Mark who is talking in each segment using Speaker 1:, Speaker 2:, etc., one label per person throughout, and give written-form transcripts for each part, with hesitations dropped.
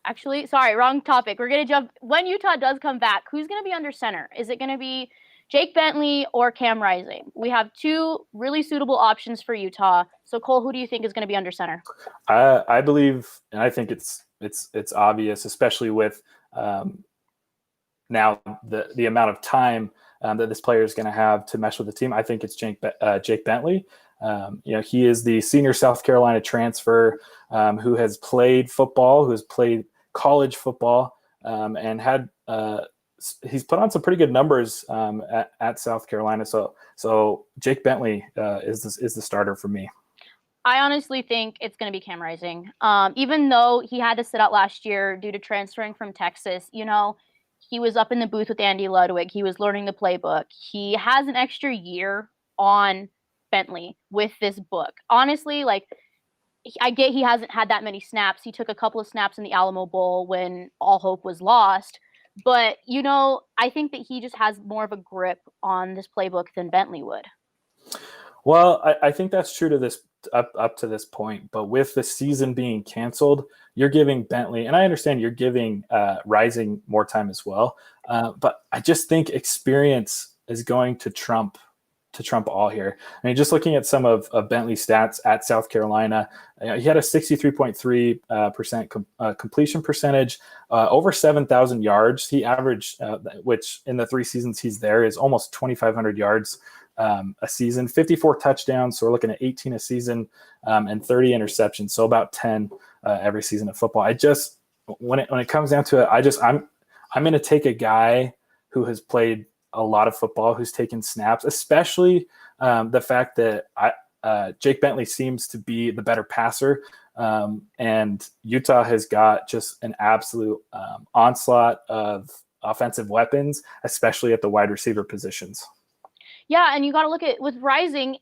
Speaker 1: Actually, sorry, wrong topic. We're going to jump. When Utah does come back, who's going to be under center? Is it going to be Jake Bentley or Cam Rising? We have two really suitable options for Utah. So, Cole, who do you think is going to be under center?
Speaker 2: I believe, and I think it's obvious, especially with now the amount of time that this player is going to have to mesh with the team. I think it's Jake Bentley. He is the senior South Carolina transfer who has played football, who has played college football, and had he's put on some pretty good numbers at South Carolina. So Jake Bentley is the starter for me.
Speaker 1: I honestly think it's going to be Cam Rising. Even though he had to sit out last year due to transferring from Texas, he was up in the booth with Andy Ludwig. He was learning the playbook. He has an extra year on Bentley with this book. Honestly, I get he hasn't had that many snaps. He took a couple of snaps in the Alamo Bowl when all hope was lost. But, I think that he just has more of a grip on this playbook than Bentley would.
Speaker 2: Well, I think that's true to this up to this point. But with the season being canceled, you're giving Bentley, and I understand you're giving Rising more time as well. But I just think experience is going to trump all here. I mean, just looking at some of Bentley's stats at South Carolina, he had a 63.3% completion percentage, over 7,000 yards. He averaged, which in the 3 seasons he's there is almost 2,500 yards a season, 54 touchdowns. So we're looking at 18 a season and 30 interceptions. So about 10 every season of football. When it comes down to it, I'm going to take a guy who has played a lot of football, who's taken snaps, especially the fact that Jake Bentley seems to be the better passer. And Utah has got just an absolute onslaught of offensive weapons, especially at the wide receiver positions.
Speaker 1: Yeah, and you got to look at with Rising,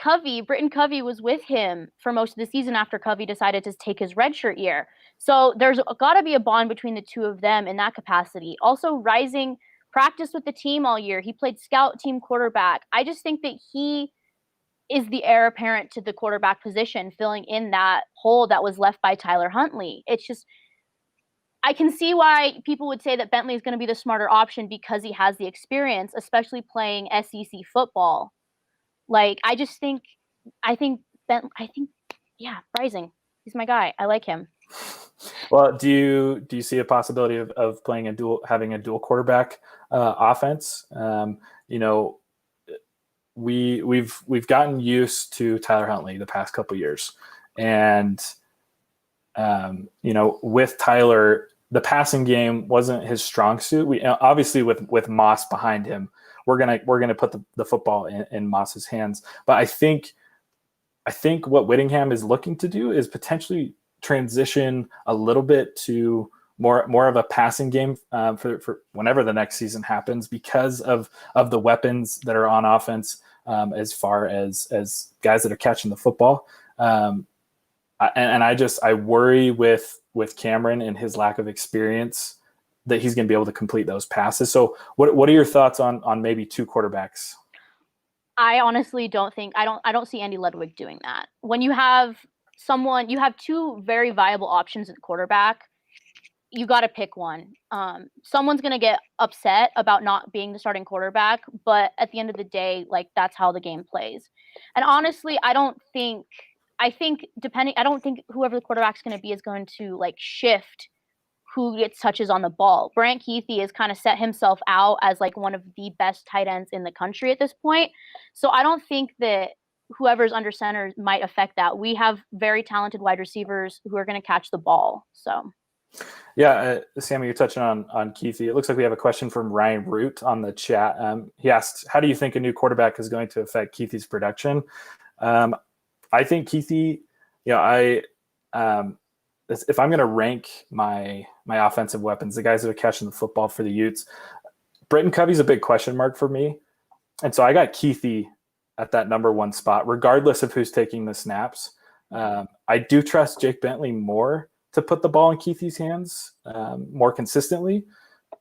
Speaker 1: Britton Covey was with him for most of the season after Covey decided to take his redshirt year. So there's got to be a bond between the two of them in that capacity. Also, Rising practiced with the team all year. He played scout team quarterback. I just think that he is the heir apparent to the quarterback position, filling in that hole that was left by Tyler Huntley. It's just, I can see why people would say that Bentley is going to be the smarter option because he has the experience, especially playing SEC football. Rising. He's my guy. I like him.
Speaker 2: Well, do you see a possibility of playing having a dual quarterback offense? We've gotten used to Tyler Huntley the past couple of years, and with Tyler, the passing game wasn't his strong suit. We obviously with Moss behind him, we're gonna put the football in Moss's hands. But I think what Whittingham is looking to do is potentially transition a little bit to more of a passing game for whenever the next season happens, because of the weapons that are on offense, as far as guys that are catching the football. I worry with Cameron and his lack of experience that he's going to be able to complete those passes. So what are your thoughts on maybe two quarterbacks?
Speaker 1: I honestly don't see Andy Ludwig doing that. When you have two very viable options at quarterback, you got to pick one. Someone's going to get upset about not being the starting quarterback, but at the end of the day, that's how the game plays. And honestly, I don't think whoever the quarterback's going to be is going to shift who gets touches on the ball. Brant Keithy has kind of set himself out as one of the best tight ends in the country at this point. So I don't think that whoever's under center might affect that. We have very talented wide receivers who are going to catch the ball. So.
Speaker 2: Yeah, Sammy, you're touching on Keithy. It looks like we have a question from Ryan Root on the chat. He asked, how do you think a new quarterback is going to affect Keithy's production? I think Keithy, if I'm going to rank my offensive weapons, the guys that are catching the football for the Utes, Britton Covey's a big question mark for me. And so I got Keithy at that number one spot, regardless of who's taking the snaps. I do trust Jake Bentley more to put the ball in Keithy's hands more consistently.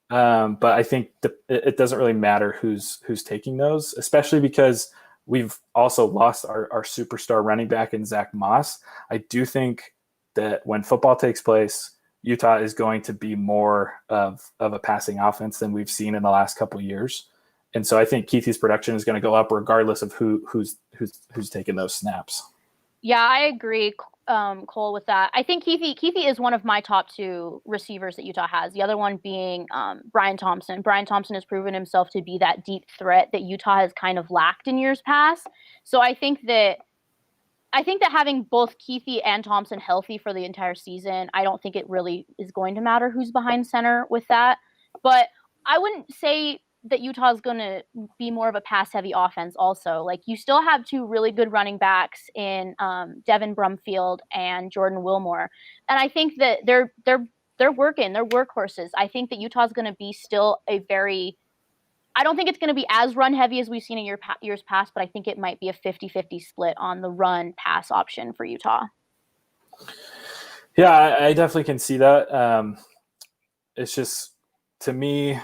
Speaker 2: But I think it doesn't really matter who's taking those, especially because we've also lost our superstar running back in Zach Moss. I do think that when football takes place, Utah is going to be more of a passing offense than we've seen in the last couple of years. And so I think Keithy's production is going to go up regardless of who's taking those snaps.
Speaker 1: Yeah, I agree, Cole, with that. I think Keithy is one of my top 2 receivers that Utah has. The other one being Brian Thompson. Brian Thompson has proven himself to be that deep threat that Utah has kind of lacked in years past. So I think that having both Keithy and Thompson healthy for the entire season, I don't think it really is going to matter who's behind center with that. But I wouldn't say that Utah is going to be more of a pass-heavy offense also. Like, you still have 2 really good running backs in Devin Brumfield and Jordan Wilmore. And I think that they're working. They're workhorses. I think that Utah is going to be still I don't think it's going to be as run-heavy as we've seen in years past, but I think it might be a 50-50 split on the run-pass option for Utah.
Speaker 2: Yeah, I definitely can see that. It's just, to me,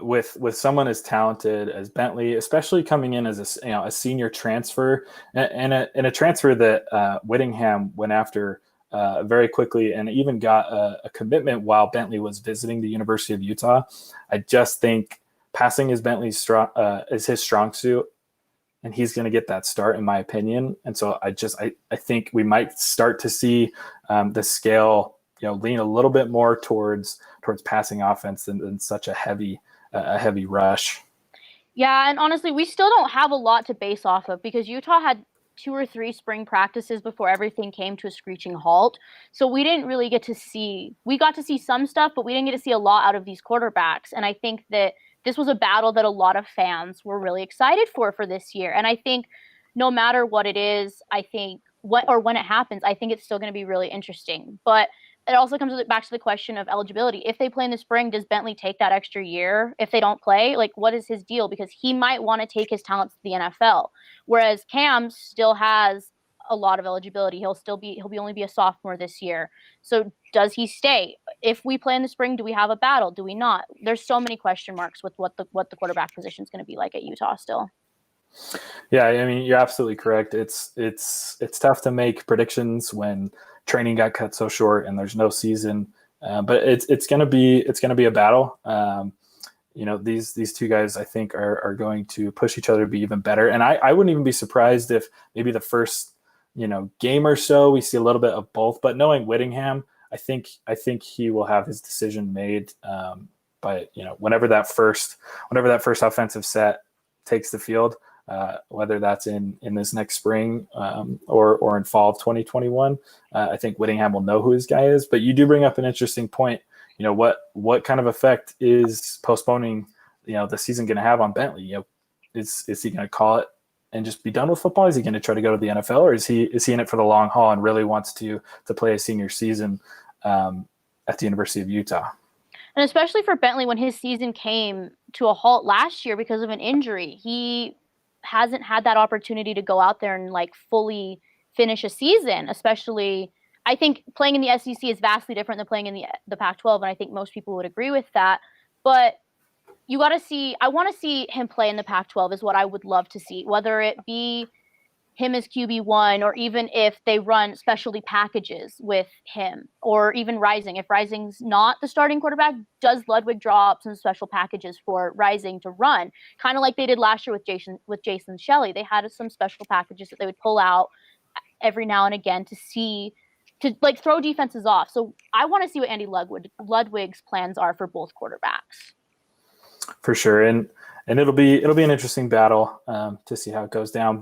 Speaker 2: with someone as talented as Bentley, especially coming in as a senior transfer and a transfer that Whittingham went after very quickly and even got a commitment while Bentley was visiting the University of Utah. I just think passing is is his strong suit, and he's going to get that start, in my opinion. And so I think we might start to see the scale, lean a little bit more towards passing offense than such a heavy rush.
Speaker 1: Yeah, and honestly, we still don't have a lot to base off of because Utah had 2 or 3 spring practices before everything came to a screeching halt. So we didn't really get to see – we got to see some stuff, but we didn't get to see a lot out of these quarterbacks. And I think that this was a battle that a lot of fans were really excited for this year. And I think no matter what it is, I think when it happens, I think it's still going to be really interesting. But it also comes back to the question of eligibility. If they play in the spring, does Bentley take that extra year? If they don't play, like, what is his deal? Because he might want to take his talents to the NFL. Whereas Cam still has a lot of eligibility. He'll only be a sophomore this year. So does he stay? If we play in the spring, do we have a battle? Do we not? There's so many question marks with what the quarterback position is going to be like at Utah still.
Speaker 2: Yeah, I mean, you're absolutely correct. It's tough to make predictions when training got cut so short and there's no season. But it's gonna be a battle. These 2 guys, I think, are going to push each other to be even better. And I wouldn't even be surprised if maybe the first game or so we see a little bit of both. But knowing Whittingham, I think he will have his decision made. But whenever that first offensive set takes the field. Whether that's in this next spring or in fall of 2021, I think Whittingham will know who his guy is. But you do bring up an interesting point. What kind of effect is postponing the season going to have on Bentley? Is he going to call it and just be done with football? Is he going to try to go to the NFL, or is he in it for the long haul and really wants to play a senior season at the University of Utah?
Speaker 1: And especially for Bentley, when his season came to a halt last year because of an injury, he hasn't had that opportunity to go out there and fully finish a season. Especially, I think playing in the SEC is vastly different than playing in the Pac-12, and I think most people would agree with that. But I want to see him play in the Pac-12 is what I would love to see, whether it be him as QB1 or even if they run specialty packages with him, or even Rising. If Rising's not the starting quarterback, does Ludwig draw up some special packages for Rising to run? Kind of like they did last year with Jason Shelley. They had some special packages that they would pull out every now and again to throw defenses off. So I want to see what Andy Ludwig's plans are for both quarterbacks.
Speaker 2: For sure. And it'll be an interesting battle to see how it goes down.